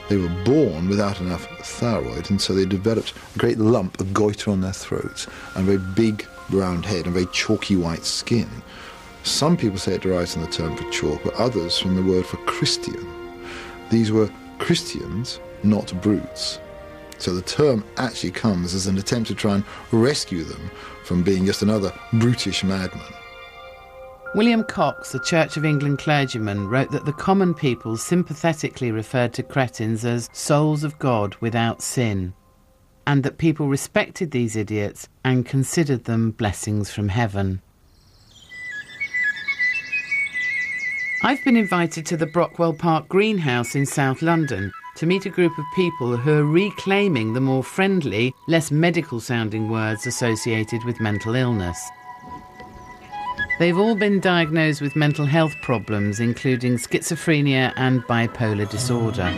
They were born without enough thyroid, and so they developed a great lump, a goiter on their throats, and a very big round head and very chalky white skin. Some people say it derives from the term for chalk, but others from the word for Christian. These were Christians, not brutes. So the term actually comes as an attempt to try and rescue them from being just another brutish madman. William Cox, a Church of England clergyman, wrote that the common people sympathetically referred to cretins as souls of God without sin, and that people respected these idiots and considered them blessings from heaven. I've been invited to the Brockwell Park greenhouse in South London to meet a group of people who are reclaiming the more friendly, less medical-sounding words associated with mental illness. They've all been diagnosed with mental health problems, including schizophrenia and bipolar disorder,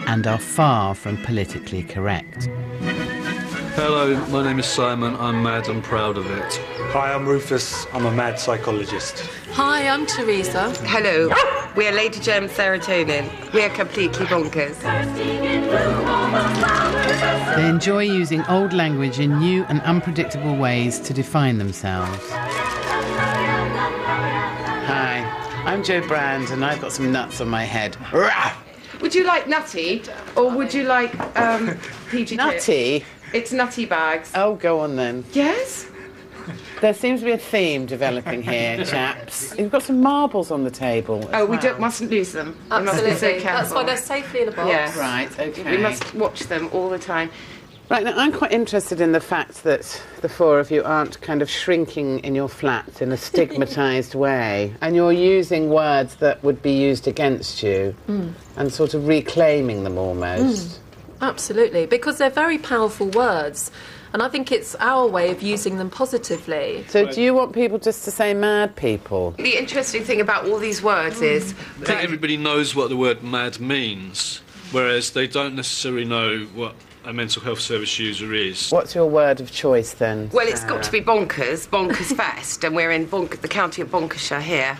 and are far from politically correct. Hello, my name is Simon. I'm mad and proud of it. Hi, I'm Rufus. I'm a mad psychologist. Hi, I'm Teresa. Hello, we are Lady Germ Serotonin. We are completely bonkers. They enjoy using old language in new and unpredictable ways to define themselves. Hi, I'm Jo Brand and I've got some nuts on my head. Would you like nutty, or would you like PG Nutty? It's nutty bags. Oh, go on then. Yes? There seems to be a theme developing here, chaps. You've got some marbles on the table. Oh, we mustn't lose them. Absolutely. We must be so That's why they're safely in a box. Yeah. Right, OK. We must watch them all the time. Right, now I'm quite interested in the fact that the four of you aren't kind of shrinking in your flat in a stigmatised way, and you're using words that would be used against you and sort of reclaiming them almost. Absolutely, because they're very powerful words, and I think it's our way of using them positively. So do you want people just to say mad people? The interesting thing about all these words is I think everybody knows what the word mad means, whereas they don't necessarily know what a mental health service user is. What's your word of choice then? well, it's got to be bonkers fest, and we're in the county of Bonkershire here.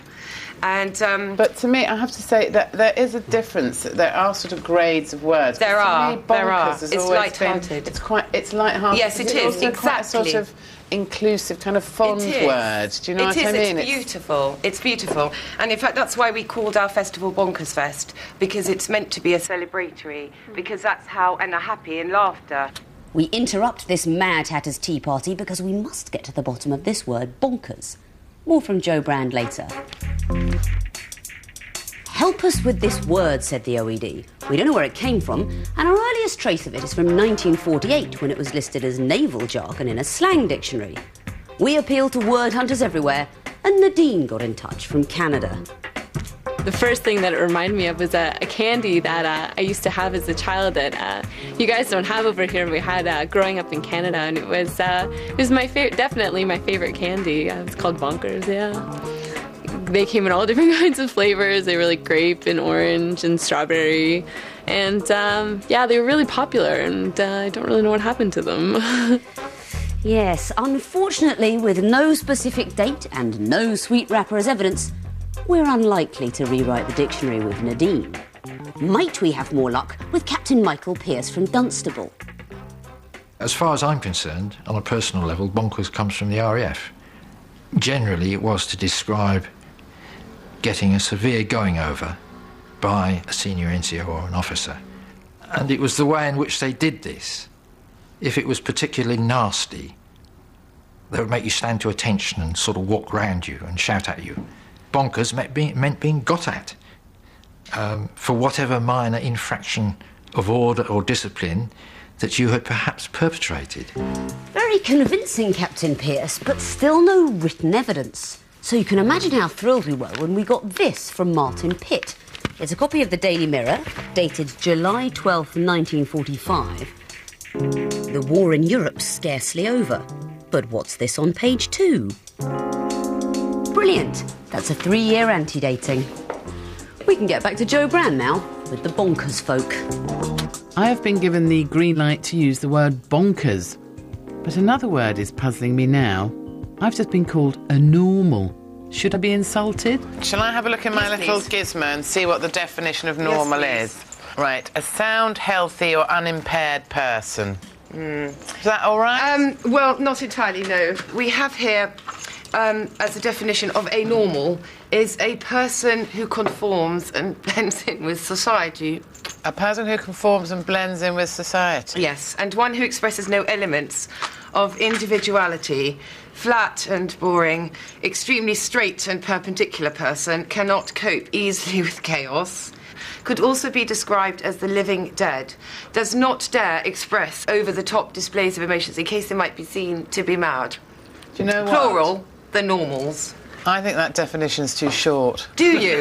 And but to me, I have to say that there is a difference. There are sort of grades of words. There are. Has It's always light-hearted. It's light-hearted. Yes, it is, Also quite a sort exactly. of inclusive, kind of fond word. Do you know what I mean? It's beautiful. It's beautiful. And in fact, that's why we called our festival Bonkers Fest, because it's meant to be a celebratory, because that's how, and a happy and laughter. We interrupt this Mad Hatter's tea party because we must get to the bottom of this word, bonkers. More from Jo Brand later. Help us with this word, said the OED. We don't know where it came from, and our earliest trace of it is from 1948, when it was listed as naval jargon in a slang dictionary. We appealed to word hunters everywhere, and Nadine got in touch from Canada. The first thing that it reminded me of was a candy that I used to have as a child that you guys don't have over here. We had growing up in Canada, and it was my definitely my favorite candy. It's called Bonkers, yeah. They came in all different kinds of flavors. They were like grape and orange and strawberry, and yeah, they were really popular. And I don't really know what happened to them. Yes, unfortunately, with no specific date and no sweet wrapper as evidence, we're unlikely to rewrite the dictionary with Nadine. Might we have more luck with Captain Michael Pearce from Dunstable? As far as I'm concerned, on a personal level, bonkers comes from the RAF. Generally, it was to describe getting a severe going over by a senior NCO or an officer. And it was the way in which they did this. If it was particularly nasty, they would make you stand to attention and sort of walk round you and shout at you. Bonkers meant being got at for whatever minor infraction of order or discipline that you had perhaps perpetrated. Very convincing, Captain Pearce, but still no written evidence. So you can imagine how thrilled we were when we got this from Martin Pitt. It's a copy of the Daily Mirror, dated July 12th, 1945. The war in Europe's scarcely over. But what's this on page 2? Brilliant. That's a 3-year anti-dating. We can get back to Jo Brand now with the bonkers folk. I have been given the green light to use the word bonkers, but another word is puzzling me now. I've just been called a normal. Should I be insulted? Shall I have a look in my little gizmo and see what the definition of normal is? Right, a sound, healthy or unimpaired person. Is that all right? Well, not entirely, no. We have here, as a definition of a normal, is a person who conforms and blends in with society. A person who conforms and blends in with society. Yes, and one who expresses no elements of individuality. Flat and boring, extremely straight and perpendicular person, cannot cope easily with chaos. Could also be described as the living dead. Does not dare express over-the-top displays of emotions in case they might be seen to be mad. Do you know what? Plural, the normals. I think that definition's too short. Do you?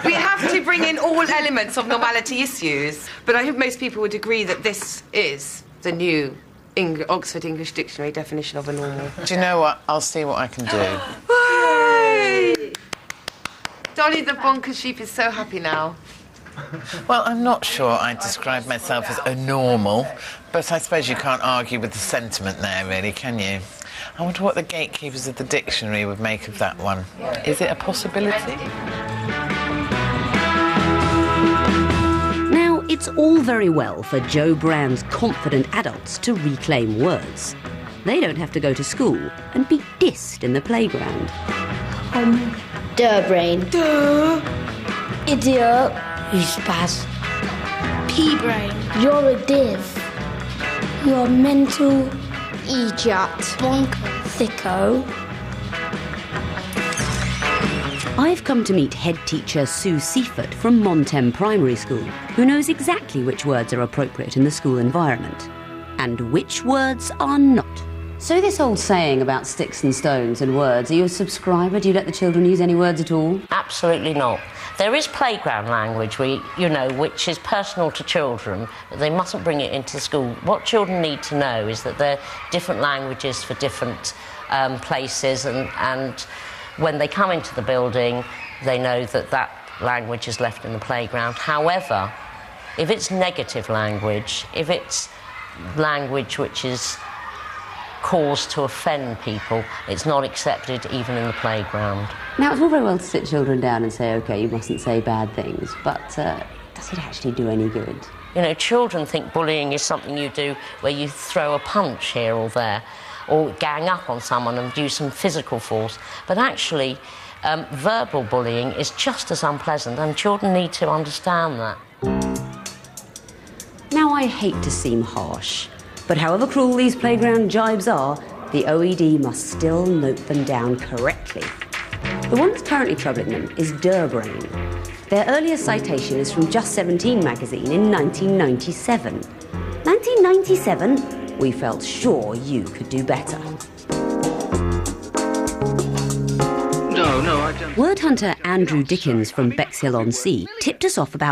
We have to bring in all elements of normality issues. But I hope most people would agree that this is the new Oxford English Dictionary definition of a normal. Do you know what? I'll see what I can do. Hooray! Dolly the bonkers sheep is so happy now. Well, I'm not sure I'd describe myself as a normal, but I suppose you can't argue with the sentiment there, really, can you? I wonder what the gatekeepers of the dictionary would make of that one. Is it a possibility? Now, it's all very well for Joe Brand's confident adults to reclaim words. They don't have to go to school and be dissed in the playground. Duh, brain. Duh. Idiot. You spaz. Pea brain. You're a div. You're mental. Idiot. Bonker. Thicko. I've come to meet head teacher Sue Seaford from Montem Primary School, who knows exactly which words are appropriate in the school environment and which words are not. So this old saying about sticks and stones and words, are you a subscriber? Do you let the children use any words at all? Absolutely not. There is playground language, which is personal to children, but they mustn't bring it into school. What children need to know is that there are different languages for different places, and when they come into the building, they know that that language is left in the playground. However, if it's negative language, if it's language which is cause to offend people, it's not accepted even in the playground. Now, it's all very well to sit children down and say, OK, you mustn't say bad things, but does it actually do any good? You know, children think bullying is something you do where you throw a punch here or there, or gang up on someone and use some physical force. But actually, verbal bullying is just as unpleasant, and children need to understand that. Now, I hate to seem harsh, but however cruel these playground jibes are, the OED must still note them down correctly. The one that's currently troubling them is Durbrain. Their earliest citation is from Just 17 magazine in 1997. 1997? We felt sure you could do better. No, I don't. Word hunter Andrew Dickens from Bexhill-on-Sea tipped us off about